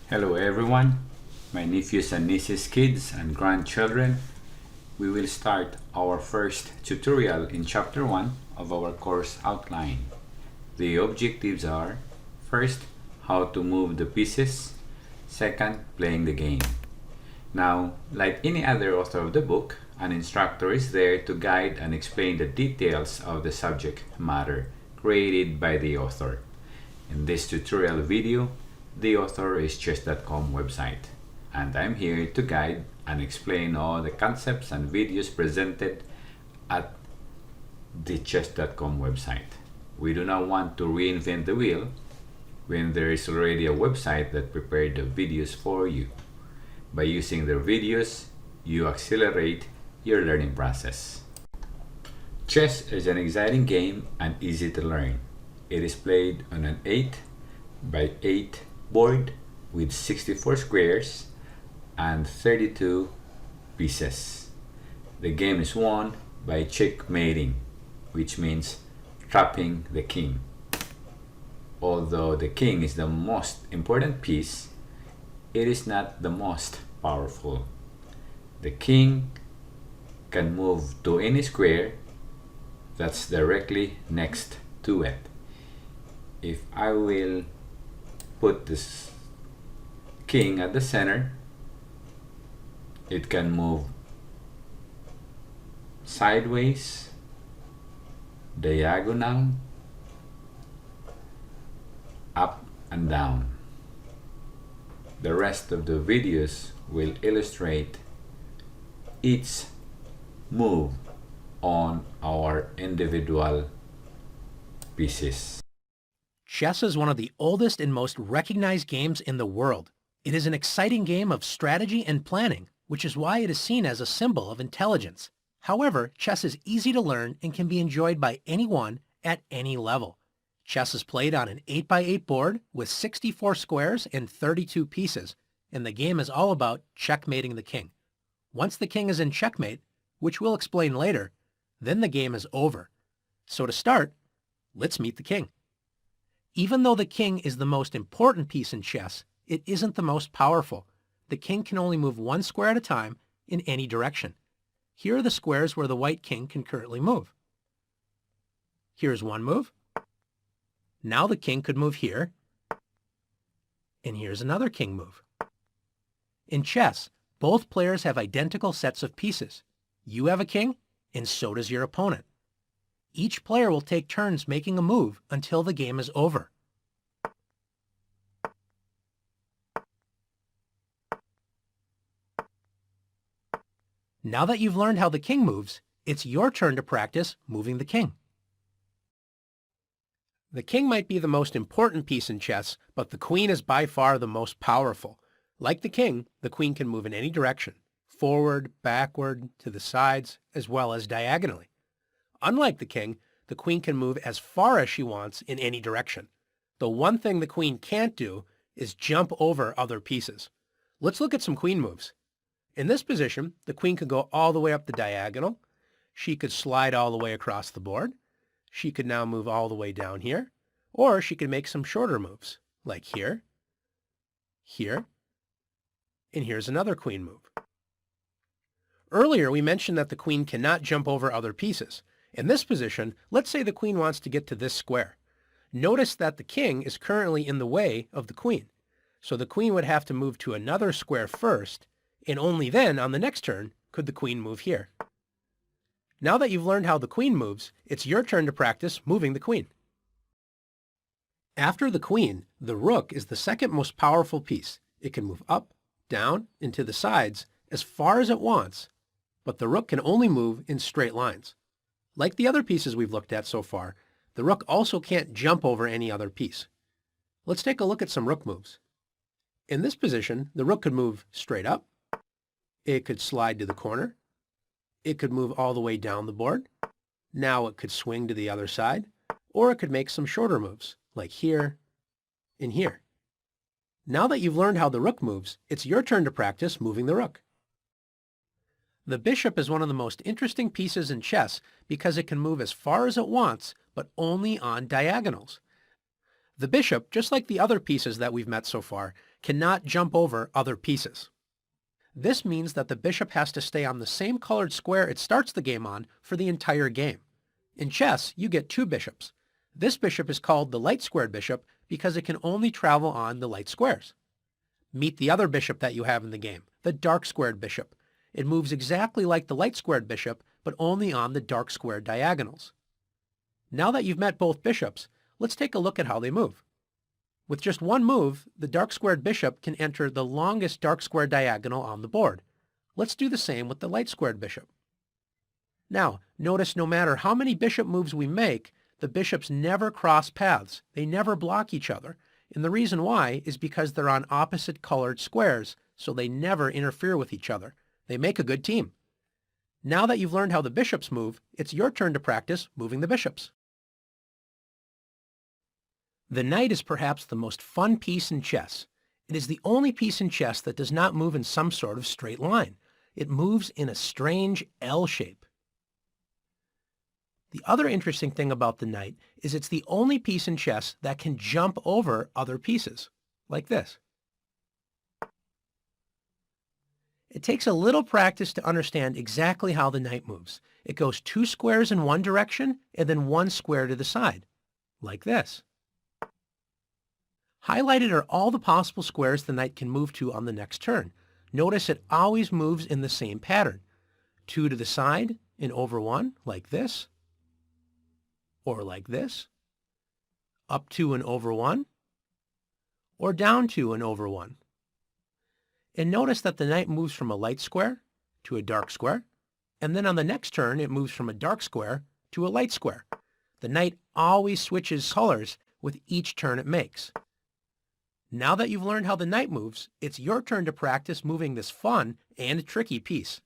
Hello everyone, my nephews and nieces, kids and grandchildren. We will start our first tutorial in chapter 1 of our course outline. The objectives are: first, how to move the pieces; second, playing the game. Now, like any other author of the book, an instructor is there to guide and explain the details of the subject matter created by the author. In this tutorial video, the author is chess.com website, and I'm here to guide and explain all the concepts and videos presented at the chess.com website. We do not want to reinvent the wheel when there is already a website that prepared the videos for you. By using their videos, you accelerate your learning process. Chess is an exciting game and easy to learn. It is played on an 8 by 8 board with 64 squares and 32 pieces. The game is won by checkmating, which means trapping the king. Although the king is the most important piece, it is not the most powerful. The king can move to any square that's directly next to it. If I will put this king at the center, it can move sideways, diagonal, up and down. The rest of the videos will illustrate each move on our individual pieces. Chess is one of the oldest and most recognized games in the world. It is an exciting game of strategy and planning, which is why it is seen as a symbol of intelligence. However, chess is easy to learn and can be enjoyed by anyone at any level. Chess is played on an 8 by 8 board with 64 squares and 32 pieces, and the game is all about checkmating the king. Once the king is in checkmate, which we'll explain later, then the game is over. So to start, let's meet the king. Even though the king is the most important piece in chess, it isn't the most powerful. The king can only move one square at a time in any direction. Here are the squares where the white king can currently move. Here's one move. Now the king could move here, and here's another king move. In chess, both players have identical sets of pieces. You have a king, and so does your opponent. Each player will take turns making a move until the game is over. Now that you've learned how the king moves, it's your turn to practice moving the king. The king might be the most important piece in chess, but the queen is by far the most powerful. Like the king, the queen can move in any direction, forward, backward, to the sides, as well as diagonally. Unlike the king, the queen can move as far as she wants in any direction. The one thing the queen can't do is jump over other pieces. Let's look at some queen moves. In this position, the queen could go all the way up the diagonal. She could slide all the way across the board. She could now move all the way down here. Or she could make some shorter moves, like here, here, and here's another queen move. Earlier, we mentioned that the queen cannot jump over other pieces. In this position, let's say the queen wants to get to this square. Notice that the king is currently in the way of the queen. So the queen would have to move to another square first, and only then, on the next turn, could the queen move here. Now that you've learned how the queen moves, it's your turn to practice moving the queen. After the queen, the rook is the second most powerful piece. It can move up, down, and to the sides as far as it wants, but the rook can only move in straight lines. Like the other pieces we've looked at so far, the rook also can't jump over any other piece. Let's take a look at some rook moves. In this position, the rook could move straight up. It could slide to the corner. It could move all the way down the board. Now it could swing to the other side, or it could make some shorter moves, like here and here. Now that you've learned how the rook moves, it's your turn to practice moving the rook. The bishop is one of the most interesting pieces in chess because it can move as far as it wants, but only on diagonals. The bishop, just like the other pieces that we've met so far, cannot jump over other pieces. This means that the bishop has to stay on the same colored square it starts the game on for the entire game. In chess, you get two bishops. This bishop is called the light squared bishop because it can only travel on the light squares. Meet the other bishop that you have in the game, the dark squared bishop. It moves exactly like the light squared bishop, but only on the dark squared diagonals. Now that you've met both bishops, let's take a look at how they move. With just one move, the dark squared bishop can enter the longest dark squared diagonal on the board. Let's do the same with the light squared bishop. Now, notice no matter how many bishop moves we make, the bishops never cross paths. They never block each other. And the reason why is because they're on opposite colored squares, so they never interfere with each other. They make a good team. Now that you've learned how the bishops move, it's your turn to practice moving the bishops. The knight is perhaps the most fun piece in chess. It is the only piece in chess that does not move in some sort of straight line. It moves in a strange L shape. The other interesting thing about the knight is it's the only piece in chess that can jump over other pieces, like this. It takes a little practice to understand exactly how the knight moves. It goes 2 squares in one direction and then 1 square to the side, like this. Highlighted are all the possible squares the knight can move to on the next turn. Notice it always moves in the same pattern. 2 to the side and over 1, like this. Or like this, up 2 and over 1, or down 2 and over 1. And notice that the knight moves from a light square to a dark square, and then on the next turn it moves from a dark square to a light square. The knight always switches colors with each turn it makes. Now that you've learned how the knight moves, it's your turn to practice moving this fun and tricky piece.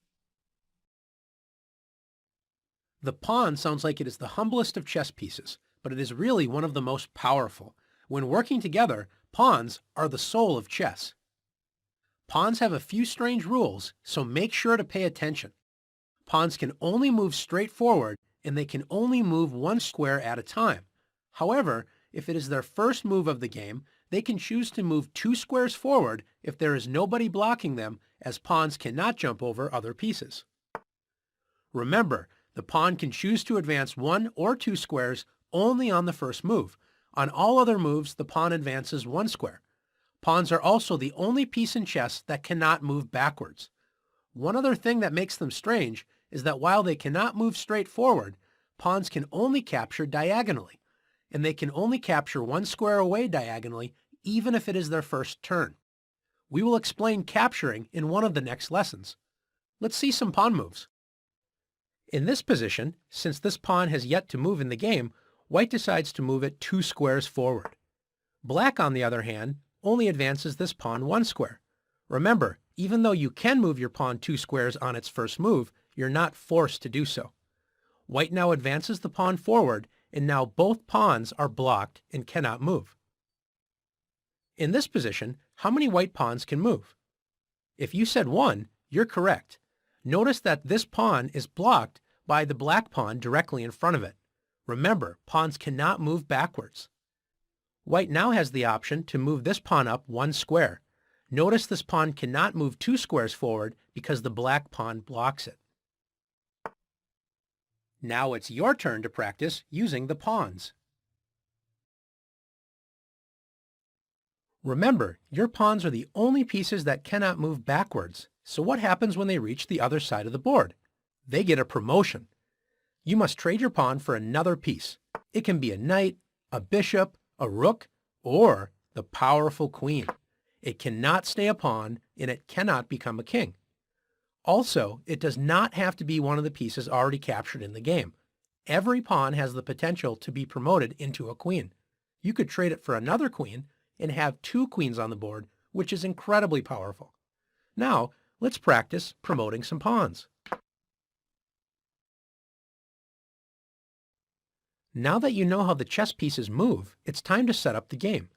The pawn sounds like it is the humblest of chess pieces, but it is really one of the most powerful. When working together, pawns are the soul of chess. Pawns have a few strange rules, so make sure to pay attention. Pawns can only move straight forward, and they can only move 1 square at a time. However, if it is their first move of the game, they can choose to move 2 squares forward if there is nobody blocking them, as pawns cannot jump over other pieces. Remember, the pawn can choose to advance 1 or 2 squares only on the first move. On all other moves, the pawn advances 1 square. Pawns are also the only piece in chess that cannot move backwards. One other thing that makes them strange is that while they cannot move straight forward, pawns can only capture diagonally, and they can only capture 1 square away diagonally even if it is their first turn. We will explain capturing in one of the next lessons. Let's see some pawn moves. In this position, since this pawn has yet to move in the game, white decides to move it 2 squares forward. Black, on the other hand, only advances this pawn 1 square. Remember, even though you can move your pawn 2 squares on its first move, you're not forced to do so. White now advances the pawn forward, and now both pawns are blocked and cannot move. In this position, how many white pawns can move? If you said 1, you're correct. Notice that this pawn is blocked by the black pawn directly in front of it. Remember, pawns cannot move backwards. White now has the option to move this pawn up 1 square. Notice this pawn cannot move 2 squares forward because the black pawn blocks it. Now it's your turn to practice using the pawns. Remember, your pawns are the only pieces that cannot move backwards. So what happens when they reach the other side of the board? They get a promotion. You must trade your pawn for another piece. It can be a knight, a bishop, a rook, or the powerful queen. It cannot stay a pawn, and it cannot become a king. Also, it does not have to be one of the pieces already captured in the game. Every pawn has the potential to be promoted into a queen. You could trade it for another queen and have 2 queens on the board, which is incredibly powerful. Now, let's practice promoting some pawns. Now that you know how the chess pieces move, it's time to set up the game.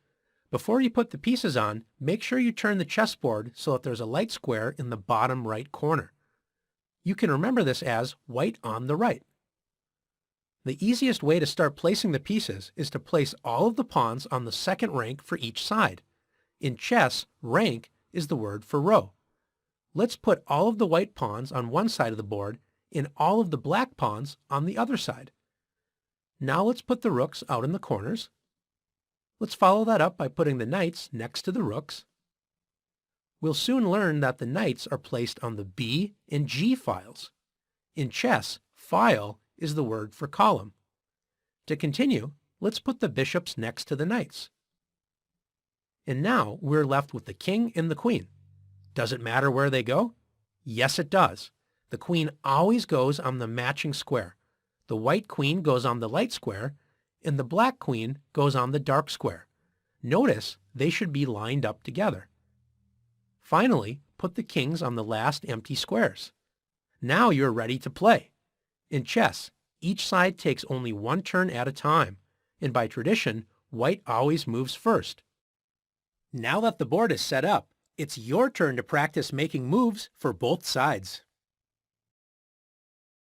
Before you put the pieces on, make sure you turn the chessboard so that there's a light square in the bottom right corner. You can remember this as white on the right. The easiest way to start placing the pieces is to place all of the pawns on the second rank for each side. In chess, rank is the word for row. Let's put all of the white pawns on one side of the board and all of the black pawns on the other side. Now let's put the rooks out in the corners. Let's follow that up by putting the knights next to the rooks. We'll soon learn that the knights are placed on the B and G files. In chess, file is the word for column. To continue, let's put the bishops next to the knights. And now we're left with the king and the queen. Does it matter where they go? Yes, it does. The queen always goes on the matching square. The white queen goes on the light square, and the black queen goes on the dark square. Notice they should be lined up together. Finally, put the kings on the last empty squares. Now you're ready to play. In chess, each side takes only one turn at a time, and by tradition, white always moves first. Now that the board is set up, it's your turn to practice making moves for both sides.